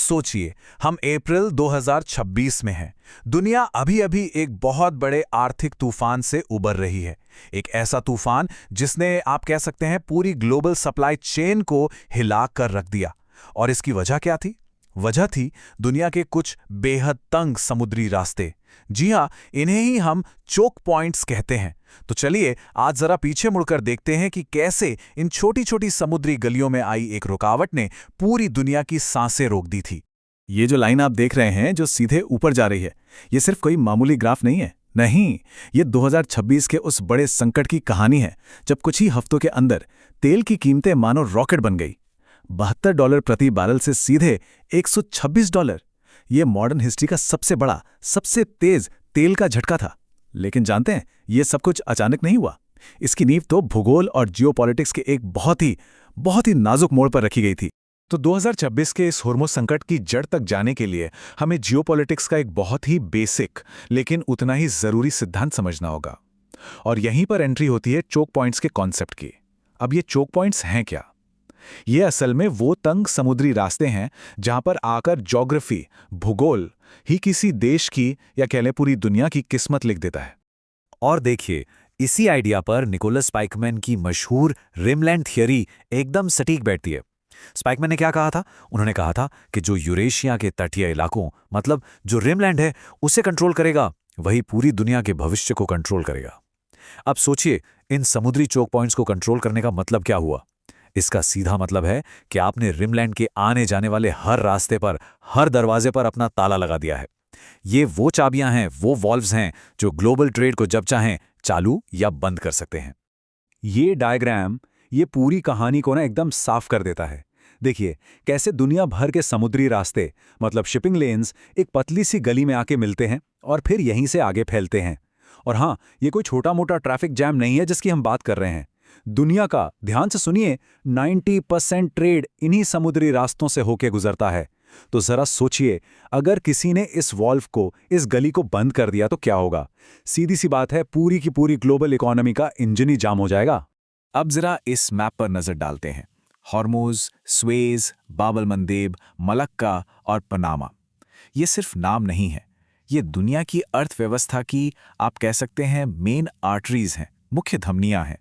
सोचिए, हम अप्रैल 2026 में हैं। दुनिया अभी-अभी एक बहुत बड़े आर्थिक तूफान से उबर रही है। एक ऐसा तूफान जिसने आप कह सकते हैं पूरी ग्लोबल सप्लाई चेन को हिला कर रख दिया। और इसकी वजह क्या थी? वजह थी दुनिया के कुछ बेहद तंग समुद्री रास्ते। जी हां, इन्हें ही हम चोक पॉइंट्स कहते हैं। तो चलिए आज जरा पीछे मुड़कर देखते हैं कि कैसे इन छोटी-छोटी समुद्री गलियों में आई एक रुकावट ने पूरी दुनिया की सांसें रोक दी थी। ये जो लाइन आप देख रहे हैं जो सीधे ऊपर जा रही है, ये सिर्फ कोई मामूली ग्राफ नहीं है। नहीं, ये 2026 के उस बड़े संकट की कहानी है जब कुछ ही हफ्तों के अंदर तेल की कीमतें मानो रॉकेट बन गई। $72 प्रति बैरल से सीधे $126। ये मॉडर्न हिस्ट्री का सबसे बड़ा, सबसे तेज तेल का झटका था। लेकिन जानते हैं, ये सब कुछ अचानक नहीं हुआ। इसकी नींव तो भूगोल और जियोपॉलिटिक्स के एक बहुत ही नाजुक मोड़ पर रखी गई थी। तो 2026 के इस होर्मुज़ संकट की जड़ तक जाने के लिए हमें जियोपॉलिटिक्स का एक बहुत ही बेसिक लेकिन उतना ही जरूरी सिद्धांत समझना होगा। और यहीं पर एंट्री होती है चोक पॉइंट्स के कॉन्सेप्ट की। अब ये चोक पॉइंट्स हैं क्या? ये असल में वो तंग समुद्री रास्ते हैं जहां पर आकर ज्योग्राफी, भूगोल ही किसी देश की या कह लें पूरी दुनिया की किस्मत लिख देता है। और देखिए, इसी आइडिया पर निकोलस स्पाइकमैन की मशहूर रिमलैंड थियरी एकदम सटीक बैठती है। स्पाइकमैन ने क्या कहा था? उन्होंने कहा था कि जो यूरेशिया के तटीय इलाकों, मतलब जो रिमलैंड है, उसे कंट्रोल करेगा, वही पूरी दुनिया के भविष्य को कंट्रोल करेगा। अब सोचिए, इन समुद्री चोक पॉइंट्स को कंट्रोल करने का मतलब क्या हुआ? इसका सीधा मतलब है कि आपने रिमलैंड के आने जाने वाले हर रास्ते पर, हर दरवाजे पर अपना ताला लगा दिया है। ये वो चाबियां हैं, वो वॉल्व्स हैं जो ग्लोबल ट्रेड को जब चाहें चालू या बंद कर सकते हैं। ये डायग्राम ये पूरी कहानी को ना एकदम साफ कर देता है। देखिए कैसे दुनिया भर के समुद्री रास्ते, मतलब शिपिंग लेन्स, एक पतली सी गली में आके मिलते हैं और फिर यहीं से आगे फैलते हैं। और हाँ, ये कोई छोटा मोटा ट्रैफिक जैम नहीं है जिसकी हम बात कर रहे हैं। दुनिया का, ध्यान से सुनिए, 90% ट्रेड इन्हीं समुद्री रास्तों से होके गुजरता है। तो जरा सोचिए, अगर किसी ने इस वॉल्व को, इस गली को बंद कर दिया तो क्या होगा? सीधी सी बात है, पूरी की पूरी ग्लोबल इकोनॉमी का इंजन ही जाम हो जाएगा। अब जरा इस मैप पर नजर डालते हैं। हॉर्मुज़, स्वेज, बाब अल मंदेब, मलक्का और पनामा, ये सिर्फ नाम नहीं है, ये दुनिया की अर्थव्यवस्था की, आप कह सकते हैं, मेन आर्टरीज हैं, मुख्य धमनियां हैं।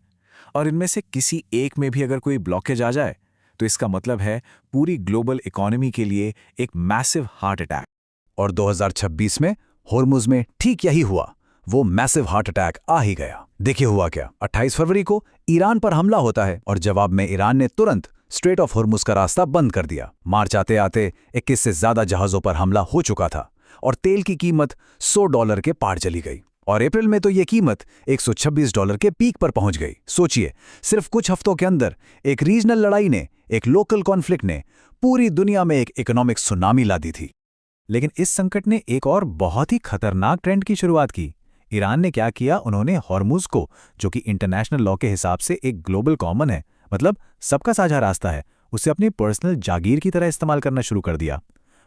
और इनमें से किसी एक में भी अगर कोई ब्लॉकेज आ जाए तो इसका मतलब है पूरी ग्लोबल इकोनॉमी के लिए एक मैसिव हार्ट अटैक। और 2026 में होर्मुज़ में ठीक यही हुआ। वो मैसिव हार्ट अटैक आ ही गया। देखिए हुआ क्या, 28 फरवरी को ईरान पर हमला होता है और जवाब में ईरान ने तुरंत स्ट्रेट ऑफ होर्मुज़ का रास्ता बंद कर दिया। मार्च आते आते 21 से ज्यादा जहाजों पर हमला हो चुका था और तेल की कीमत $100 के पार चली गई। और अप्रैल में तो ये कीमत $126 के पीक पर पहुंच गई। सोचिए, सिर्फ कुछ हफ्तों के अंदर एक रीजनल लड़ाई ने, एक लोकल कॉन्फ्लिक्ट ने पूरी दुनिया में एक इकोनॉमिक सुनामी ला दी थी। लेकिन इस संकट ने एक और बहुत ही खतरनाक ट्रेंड की शुरुआत की। ईरान ने क्या किया? उन्होंने हॉर्मुज़ को, जो कि इंटरनेशनल लॉ के हिसाब से एक ग्लोबल कॉमन है, मतलब सबका साझा रास्ता है, उसे अपनी पर्सनल जागीर की तरह इस्तेमाल करना शुरू कर दिया।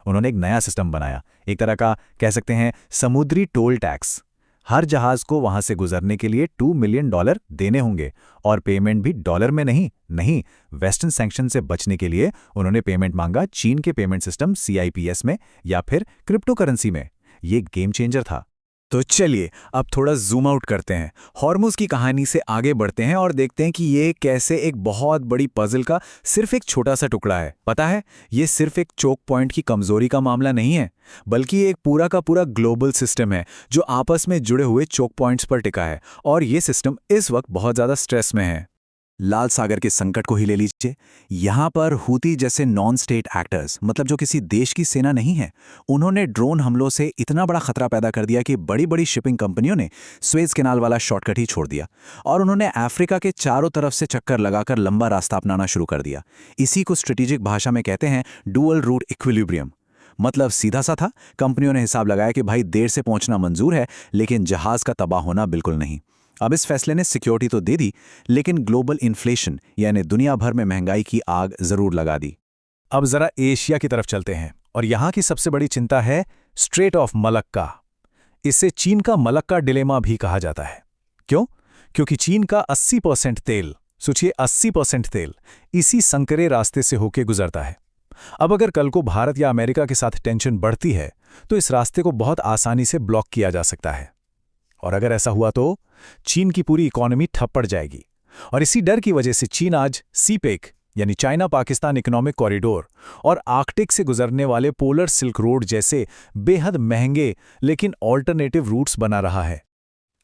उन्होंने एक नया सिस्टम बनाया, एक तरह का कह सकते हैं समुद्री टोल टैक्स। हर जहाज को वहां से गुजरने के लिए $2 मिलियन देने होंगे और पेमेंट भी डॉलर में नहीं, वेस्टर्न सैंक्शन से बचने के लिए उन्होंने पेमेंट मांगा चीन के पेमेंट सिस्टम CIPS में या फिर क्रिप्टो करेंसी में। ये गेम चेंजर था। तो चलिए अब थोड़ा जूम आउट करते हैं, हॉर्मुज़ की कहानी से आगे बढ़ते हैं और देखते हैं कि ये कैसे एक बहुत बड़ी पजल का सिर्फ एक छोटा सा टुकड़ा है। पता है, ये सिर्फ एक चोक पॉइंट की कमजोरी का मामला नहीं है, बल्कि एक पूरा का पूरा ग्लोबल सिस्टम है जो आपस में जुड़े हुए चोक पॉइंट्स पर टिका है। और ये सिस्टम इस वक्त बहुत ज़्यादा स्ट्रेस में है। लाल सागर के संकट को ही ले लीजिए। यहाँ पर हूती जैसे नॉन स्टेट एक्टर्स, मतलब जो किसी देश की सेना नहीं है, उन्होंने ड्रोन हमलों से इतना बड़ा खतरा पैदा कर दिया कि बड़ी बड़ी शिपिंग कंपनियों ने स्वेज कैनाल वाला शॉर्टकट ही छोड़ दिया और उन्होंने अफ्रीका के चारों तरफ से चक्कर लगाकर लंबा रास्ता अपनाना शुरू कर दिया। इसी को स्ट्रेटेजिक भाषा में कहते हैं डुअल रूट इक्विलिब्रियम। मतलब सीधा सा था, कंपनियों ने हिसाब लगाया कि भाई देर से पहुंचना मंजूर है, लेकिन जहाज का तबाह होना बिल्कुल नहीं। अब इस फैसले ने सिक्योरिटी तो दे दी, लेकिन ग्लोबल इन्फ्लेशन यानी दुनिया भर में महंगाई की आग जरूर लगा दी। अब जरा एशिया की तरफ चलते हैं और यहां की सबसे बड़ी चिंता है स्ट्रेट ऑफ मलक्का। इसे चीन का मलक्का डिलेमा भी कहा जाता है। क्यों? क्योंकि चीन का 80% तेल, सोचिए 80% तेल, इसी संकरे रास्ते से होके गुजरता है। अब अगर कल को भारत या अमेरिका के साथ टेंशन बढ़ती है तो इस रास्ते को बहुत आसानी से ब्लॉक किया जा सकता है। और अगर ऐसा हुआ तो चीन की पूरी इकोनॉमी ठप पड़ जाएगी। और इसी डर की वजह से चीन आज सीपेक यानी चाइना पाकिस्तान इकोनॉमिक कॉरिडोर और आर्कटिक से गुजरने वाले पोलर सिल्क रोड जैसे बेहद महंगे लेकिन ऑल्टरनेटिव रूट्स बना रहा है।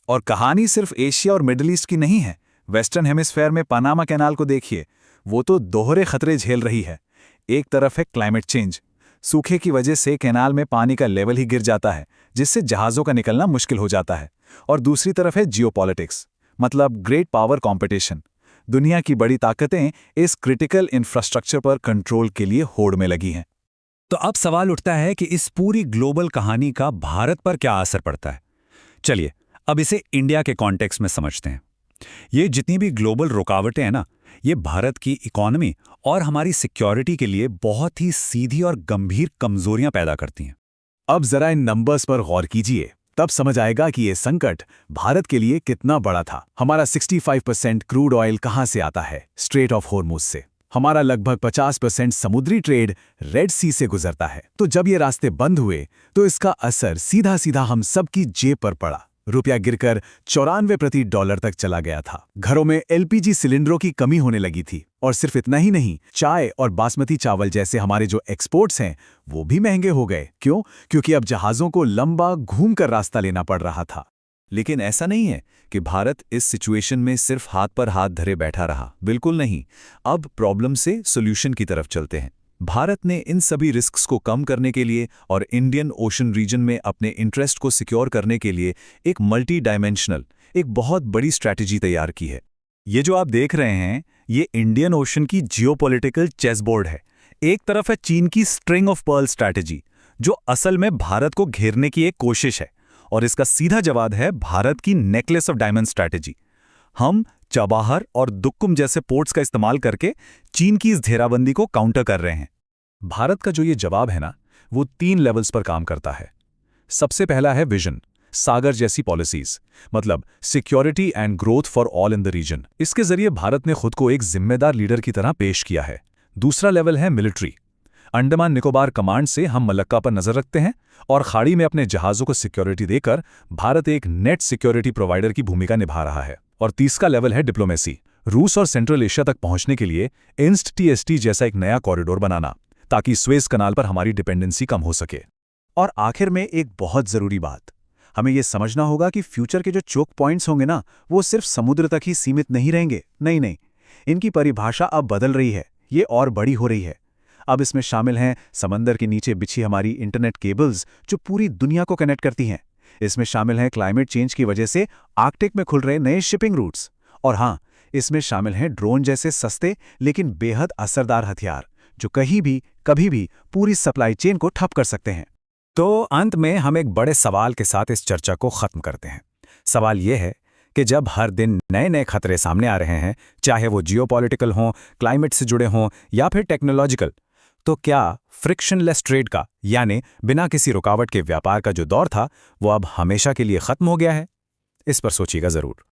और कहानी सिर्फ एशिया और मिडिल ईस्ट की नहीं है। वेस्टर्न हेमिस्फेयर में पनामा कैनाल को देखिए, वो तो दोहरे खतरे झेल रही है। एक तरफ है क्लाइमेट चेंज, सूखे की वजह से कैनाल में पानी का लेवल ही गिर जाता है, जिससे जहाज़ों का निकलना मुश्किल हो जाता है। और दूसरी तरफ है जियोपॉलिटिक्स, मतलब ग्रेट पावर कंपटीशन। दुनिया की बड़ी ताकतें इस क्रिटिकल इंफ्रास्ट्रक्चर पर कंट्रोल के लिए होड़ में लगी हैं। तो अब सवाल उठता है कि इस पूरी ग्लोबल कहानी का भारत पर क्या असर पड़ता है। चलिए अब इसे इंडिया के कॉन्टेक्स्ट में समझते हैं। ये जितनी भी ग्लोबल रुकावटें हैं ना, ये भारत की इकोनॉमी और हमारी सिक्योरिटी के लिए बहुत ही सीधी और गंभीर कमजोरियां पैदा करती हैं। अब जरा इन नंबर्स पर गौर कीजिए, तब समझ आएगा कि ये संकट भारत के लिए कितना बड़ा था। हमारा 65% क्रूड ऑयल कहां से आता है? स्ट्रेट ऑफ होर्मुज से। हमारा लगभग 50% समुद्री ट्रेड रेड सी से गुजरता है। तो जब ये रास्ते बंद हुए तो इसका असर सीधा सीधा हम सबकी जेब पर पड़ा। रुपया गिरकर 94 प्रति डॉलर तक चला गया था। घरों में एलपीजी सिलेंडरों की कमी होने लगी थी। और सिर्फ इतना ही नहीं, चाय और बासमती चावल जैसे हमारे जो एक्सपोर्ट्स हैं वो भी महंगे हो गए। क्यों? क्योंकि अब जहाज़ों को लंबा घूमकर रास्ता लेना पड़ रहा था। लेकिन ऐसा नहीं है कि भारत इस सिचुएशन में सिर्फ हाथ पर हाथ धरे बैठा रहा। बिल्कुल नहीं। अब प्रॉब्लम से सॉल्यूशन की तरफ चलते हैं। भारत ने इन सभी रिस्क्स को कम करने के लिए और इंडियन ओशन रीजन में अपने इंटरेस्ट को सिक्योर करने के लिए एक मल्टी डायमेंशनल, एक बहुत बड़ी स्ट्रैटेजी तैयार की है। ये जो आप देख रहे हैं, ये इंडियन ओशन की जियोपॉलिटिकल चेसबोर्ड है। एक तरफ है चीन की स्ट्रिंग ऑफ पर्ल स्ट्रैटेजी, जो असल में भारत को घेरने की एक कोशिश है, और इसका सीधा जवाब है भारत की नेकलेस ऑफ डायमंड स्ट्रैटेजी। हम चबाहर और दुक्कुम जैसे पोर्ट्स का इस्तेमाल करके चीन की इस घेराबंदी को काउंटर कर रहे हैं। भारत का जो ये जवाब है ना, वो 3 लेवल्स पर काम करता है। सबसे पहला है विजन, सागर जैसी पॉलिसीज, मतलब security and growth for all in the region. इसके जरिए भारत ने खुद को एक जिम्मेदार लीडर की तरह पेश किया है। दूसरा लेवल है मिलिट्री। अंडमान निकोबार कमांड से हम मलक्का पर नजर रखते हैं और खाड़ी में अपने जहाजों को सिक्योरिटी देकर भारत एक नेट सिक्योरिटी प्रोवाइडर की भूमिका निभा रहा है। और तीसरा लेवल है डिप्लोमेसी। रूस और सेंट्रल एशिया तक पहुंचने के लिए ईस्ट-टीएसटी जैसा एक नया कॉरिडोर बनाना, ताकि स्वेज कनाल पर हमारी डिपेंडेंसी कम हो सके। और आखिर में एक बहुत जरूरी बात, हमें यह समझना होगा कि फ्यूचर के जो चोक पॉइंट्स होंगे ना, वो सिर्फ समुद्र तक ही सीमित नहीं रहेंगे। नहीं, इनकी परिभाषा अब बदल रही है, ये और बड़ी हो रही है। अब इसमें शामिल हैं समंदर के नीचे बिछी हमारी इंटरनेट केबल्स जो पूरी दुनिया को कनेक्ट करती हैं। इसमें शामिल हैं क्लाइमेट चेंज की वजह से आर्कटिक में खुल रहे नए शिपिंग रूट्स। और हाँ, इसमें शामिल हैं ड्रोन जैसे सस्ते लेकिन बेहद असरदार हथियार जो कहीं भी कभी भी पूरी सप्लाई चेन को ठप कर सकते हैं। तो अंत में हम एक बड़े सवाल के साथ इस चर्चा को खत्म करते हैं। सवाल यह है कि जब हर दिन नए नए खतरे सामने आ रहे हैं, चाहे वो जियोपॉलिटिकल हों, क्लाइमेट से जुड़े हों या फिर टेक्नोलॉजिकल, तो क्या फ्रिक्शनलेस ट्रेड का, यानी बिना किसी रुकावट के व्यापार का जो दौर था, वो अब हमेशा के लिए खत्म हो गया है? इस पर सोचिएगा जरूर।